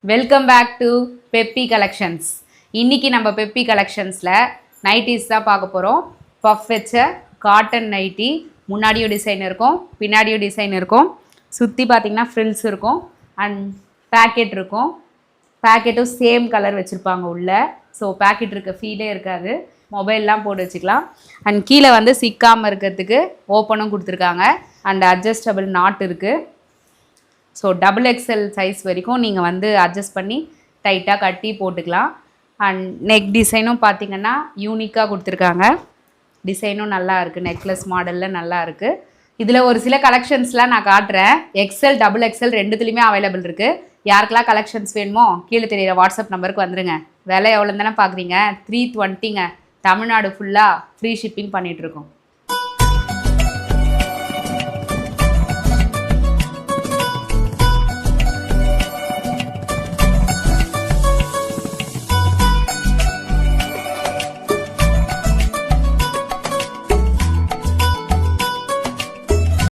Welcome back to Peppy collections. இன்றைக்கி நம்ம peppy கலெக்ஷன்ஸில் nighties தான் பார்க்க போகிறோம். பஃப் வச்ச காட்டன் நைட்டி, முன்னாடியும் டிசைன் இருக்கும், பின்னாடியும் டிசைன் இருக்கும். சுற்றி பார்த்திங்கன்னா ஃப்ரில்ஸ் இருக்கும் அண்ட் பேக்கெட் இருக்கும். பேக்கெட்டும் சேம் கலர் வச்சுருப்பாங்க உள்ளே. ஸோ பேக்கெட் இருக்க ஃபீலே இருக்காது. மொபைல்லாம் போட்டு வச்சுக்கலாம். அண்ட் கீழே வந்து சிக்காமல் இருக்கிறதுக்கு ஓப்பனும் கொடுத்துருக்காங்க. அண்ட் அட்ஜஸ்டபிள் நாட் இருக்குது. ஸோ XXL சைஸ் வரைக்கும் நீங்கள் வந்து அட்ஜஸ்ட் பண்ணி டைட்டாக கட்டி போட்டுக்கலாம். அண்ட் நெக் டிசைனும் பார்த்திங்கன்னா யூனிக்காக கொடுத்துருக்காங்க. டிசைனும் நல்லா இருக்குது, நெக்லஸ் மாடலில் நல்லா இருக்குது. இதில் ஒரு சில கலெக்ஷன்ஸ்லாம் நான் காட்டுறேன். XL XXL ரெண்டுத்துலேயுமே அவைலபிள் இருக்குது. யாருக்கெல்லாம் கலெக்ஷன்ஸ் வேணுமோ கீழே தெரியிற வாட்ஸ்அப் நம்பருக்கு வந்துடுங்க. விலை எவ்வளோ தானே பார்க்குறீங்க? 320ங்க. தமிழ்நாடு ஃபுல்லாக ஃப்ரீ ஷிப்பிங் பண்ணிகிட்ருக்கோம்.